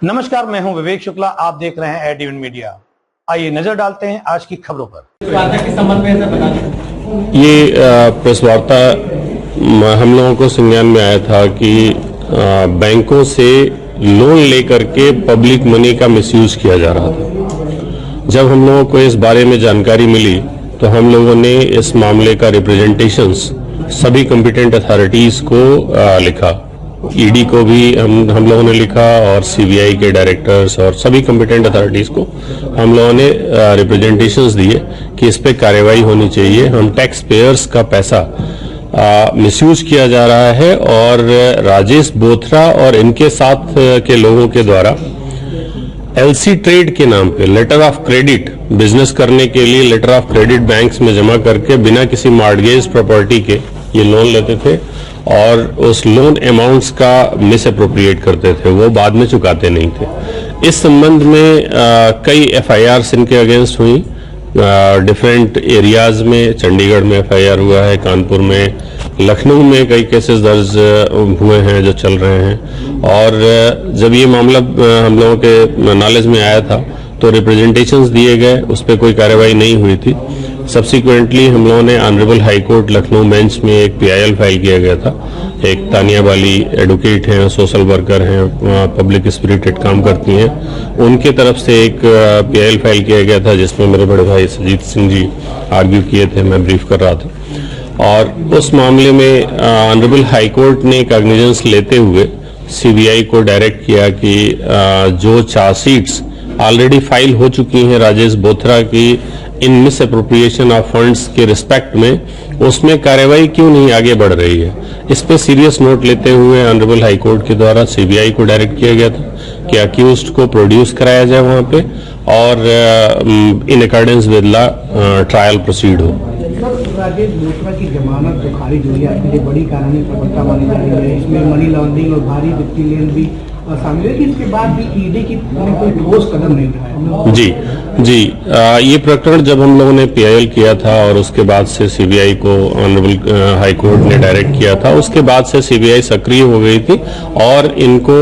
नमस्कार, मैं हूं विवेक शुक्ला। आप देख रहे हैं एडीवन मीडिया। आइए नजर डालते हैं आज की खबरों पर। वार्ता के संबंध में ऐसा बता दें। ये प्रेस वार्ता हम लोगों को संज्ञान में आया था कि बैंकों से लोन लेकर के पब्लिक मनी का मिसयूज किया जा रहा था। जब हम लोगों को इस बारे में जानकारी मिली तो हम लोगों ने इस मामले का रिप्रेजेंटेशंस सभी कॉम्पिटेंट अथॉरिटीज को लिखा। ईडी को भी हम लोगों ने लिखा और सीबीआई के डायरेक्टर्स और सभी कॉम्पिटेंट अथॉरिटीज को हम लोगों ने रिप्रेजेंटेशंस दिए कि इस पे कार्रवाई होनी चाहिए। हम टैक्स पेयर्स का पैसा मिसयूज किया जा रहा है और राजेश बोथरा और इनके साथ के लोगों के द्वारा एलसी ट्रेड के नाम पे लेटर ऑफ क्रेडिट बिजनेस करने के लिए लेटर ऑफ क्रेडिट बैंक्स में जमा करके बिना किसी मॉर्गेज प्रॉपर्टी के ये लोन लेते थे और उस लोन अमाउंट्स का मिस अप्रोप्रिएट करते थे, वो बाद में चुकाते नहीं थे। इस संबंध में कई एफआईआर्स इनके अगेंस्ट हुई डिफरेंट एरियाज में। चंडीगढ़ में एफआईआर हुआ है, कानपुर में, लखनऊ में कई केसेस दर्ज हुए हैं जो चल रहे हैं। और जब ये मामला हम लोगों के नॉलेज में आया था तो रिप्रेजेंटेशंस दिए गए, उस पर कोई कार्रवाई नहीं हुई थी। सब्सिक्वेंटली हम लोगों ने honourable high court Lucknow bench में एक पीआईएल फाइल किया गया था। एक तानिया बाली एडवोकेट हैं, सोशल वर्कर हैं, पब्लिक स्पिरिटेड काम करती हैं, उनके तरफ से एक पीआईएल फाइल किया गया था जिसमें मेरे बड़े भाई सजीत सिंह जी आर्ग्यू किए थे, मैं ब्रीफ कर रहा था। और उस मामले में ऑनरेबल हाई कोर्ट ने कॉग्निजेंस लेते हुए सीबीआई को डायरेक्ट किया कि जो चार्जशीट्स ऑलरेडी फाइल हो चुकी हैं राजेश बोथरा की इन मिस अप्रोप्रिएशन ऑफ फंड्स के रिस्पेक्ट में, उसमें कार्रवाई क्यों नहीं आगे बढ़ रही है। इस पे सीरियस नोट लेते हुए ऑनरेबल हाई कोर्ट के द्वारा सीबीआई को डायरेक्ट किया गया था कि अक्यूज्ड को प्रोड्यूस कराया जाए वहां पे और in accordance with law trial proceed हो। राजेश बोथरा की जमानत जो खारिज हुई है, आपके लिए बड़ी कानूनी प्रवृत्ता मानी जा रही है। इसमें मनी लॉन्ड्रिंग और भारी वित्तीय लेन भी शामिल है कि इसके बाद भी ईडी की कोई ठोस कदम नहीं उठाया। जी, ये प्रकरण जब हम लोगों ने पीआईएल किया था और उसके बाद से सीबीआई को ऑनरेबल हाई कोर्ट ने डायरेक्ट किया था, उसके बाद से सीबीआई सक्रिय हो गई थी और इनको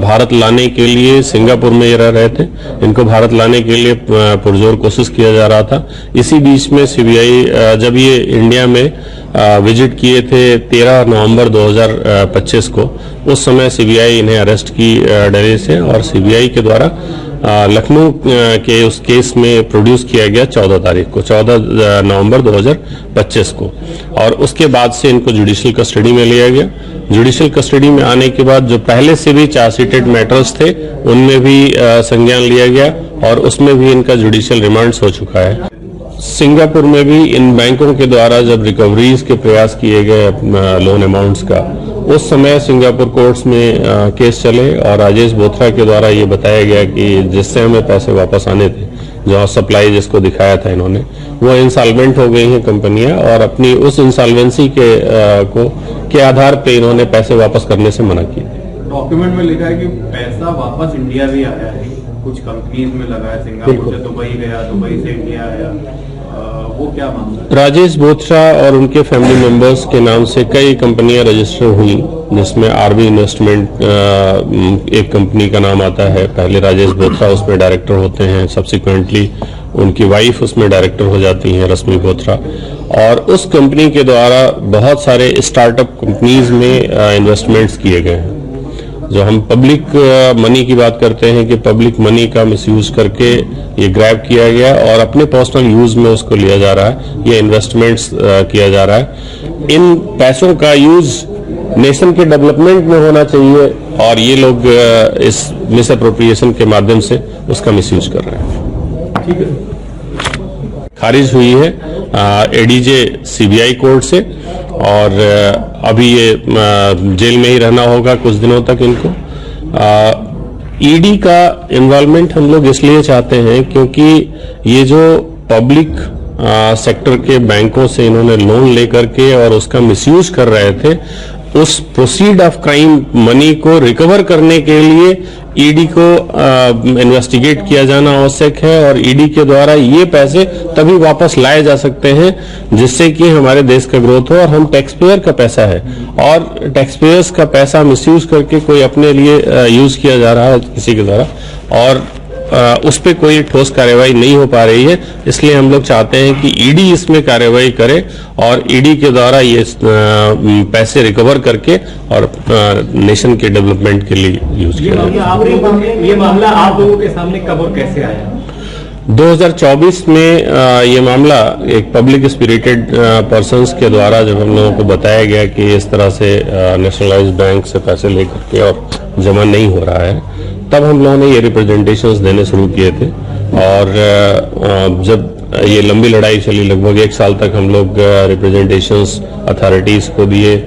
भारत लाने के लिए, सिंगापुर में ये रह रहे थे, इनको भारत लाने के लिए पुरजोर कोशिश किया जा रहा था। इसी बीच में सीबीआई जब ये इंडिया में विजिट किए थे 13 नवंबर 2025 को, उस समय सीबीआई इन्हें अरेस्ट की दिल्ली से और सीबीआई के द्वारा लखनऊ के उस केस में प्रोड्यूस किया गया 14 नवंबर 2025 को। और उसके बाद से इनको जुडिशियल कस्टडी में लिया गया। जुडिशियल कस्टडी में आने के बाद जो पहले से भी चार्जशीटेड मैटर्स थे उनमें भी संज्ञान लिया गया और उसमें भी इनका जुडिशियल रिमांड्स हो चुका है। सिंगापुर में भी इन बैंकों के द्वारा जब रिकवरीज के प्रयास किए गए लोन अमाउंट्स का, उस समय सिंगापुर कोर्ट्स में केस चले और राजेश बोथरा के द्वारा ये बताया गया कि जिससे हमें पैसे वापस आने थे, जो सप्लाई जिसको दिखाया था इन्होंने, वो इंसॉल्वेंट हो गई हैं कंपनियां और अपनी उस इंसॉल्वेंसी के आधार पे इन्होंने पैसे वापस करने से मना किया। डॉक्यूमेंट में लिखा है कि पैसा वापस इंडिया भी आया है, कुछ कंपनीज में लगा है, सिंगापुर से दुबई गया, दुबई से इंडिया आया, वो क्या मामला है? राजेश बोथरा और उनके फैमिली मेंबर्स के नाम से कई कंपनियां रजिस्टर हुई, जिसमें आरबी इन्वेस्टमेंट एक कंपनी का नाम आता है। पहले राजेश बोथरा उसमें डायरेक्टर होते हैं, सब्सिक्वेंटली उनकी वाइफ उसमें डायरेक्टर हो जाती हैं, रश्मि बोथरा। और उस कंपनी के द्वारा बहुत सारे स्टार्टअप कंपनीज में इन्वेस्टमेंट्स किए गए हैं। जो हम पब्लिक मनी की बात करते हैं कि पब्लिक मनी का मिसयूज करके ये ग्रैब किया गया और अपने पर्सनल यूज में उसको लिया जा रहा है, ये इन्वेस्टमेंट्स किया जा रहा है। इन पैसों का यूज नेशन के डेवलपमेंट में होना चाहिए और ये लोग इस मिस अप्रोप्रिएशन के माध्यम से उसका मिसयूज कर रहे हैं। ठीक है, खारिज हुई है एडीजे सीबीआई कोर्ट से और अभी ये जेल में ही रहना होगा कुछ दिनों तक इनको। ईडी का इन्वॉल्वमेंट हम लोग इसलिए चाहते हैं क्योंकि ये जो पब्लिक सेक्टर के बैंकों से इन्होंने लोन लेकर के और उसका मिसयूज कर रहे थे, उस प्रोसीड ऑफ क्राइम मनी को रिकवर करने के लिए ईडी को इन्वेस्टिगेट किया जाना आवश्यक है और ईडी के द्वारा ये पैसे तभी वापस लाए जा सकते हैं जिससे कि हमारे देश का ग्रोथ हो। और हम टैक्स पेयर का पैसा है और टैक्स पेयर्स का पैसा मिसयूज करके कोई अपने लिए यूज किया जा रहा है किसी के द्वारा और उस पे कोई ठोस कार्रवाई नहीं हो पा रही है। इसलिए हम लोग चाहते हैं कि ईडी इसमें कार्रवाई करे और ईडी के द्वारा ये पैसे रिकवर करके और नेशन के डेवलपमेंट के लिए यूज किया जाए। ये मामला आप लोगों के सामने कब और कैसे आया? 2024 में ये मामला एक पब्लिक स्पिरिटेड पर्संस के द्वारा जब हम लोगों को बताया गया कि इस तरह से नेशनलाइज्ड बैंक से पैसे लेकर के और जमा नहीं हो रहा है, तब हम लोगों ने ये रिप्रेजेंटेशंस देने शुरू किए थे। और जब ये लंबी लड़ाई चली, लगभग 1 साल तक हम लोग रिप्रेजेंटेशंस अथॉरिटीज को दिए,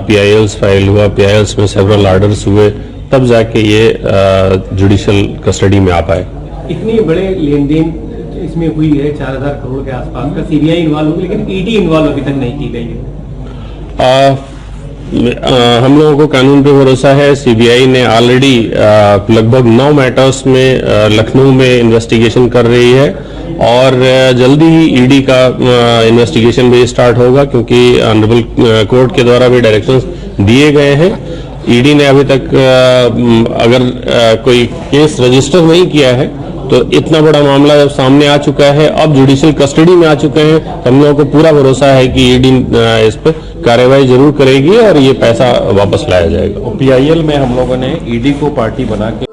PILs फाइल हुआ, PILs में सेवरल ऑर्डर्स हुए, तब जाके ये जुडिशियल कस्टडी में आ पाए। इतनी बड़े लेन देन इसमें हुई है 4000 करोड़ के आसपास का, सीबीआई इन्वॉल्व हुई लेकिन ईडी इन्वॉल्व अभी तक नहीं की गई है। हम लोगों को कानून पे भरोसा है। सीबीआई ने ऑलरेडी लगभग 9 मैटर्स में लखनऊ में इन्वेस्टिगेशन कर रही है और जल्दी ही ईडी का इन्वेस्टिगेशन भी स्टार्ट होगा क्योंकि ऑनरेबल कोर्ट के द्वारा भी डायरेक्शंस दिए गए हैं। ईडी ने अभी तक अगर कोई केस रजिस्टर नहीं किया है तो इतना बड़ा मामला जब सामने आ चुका है, अब जुडिशियल कस्टडी में आ चुके हैं, तो हम लोगों को पूरा भरोसा है कि ईडी इस पर कार्रवाई जरूर करेगी और ये पैसा वापस लाया जाएगा। PIL में हम लोगों ने ईडी को पार्टी बना के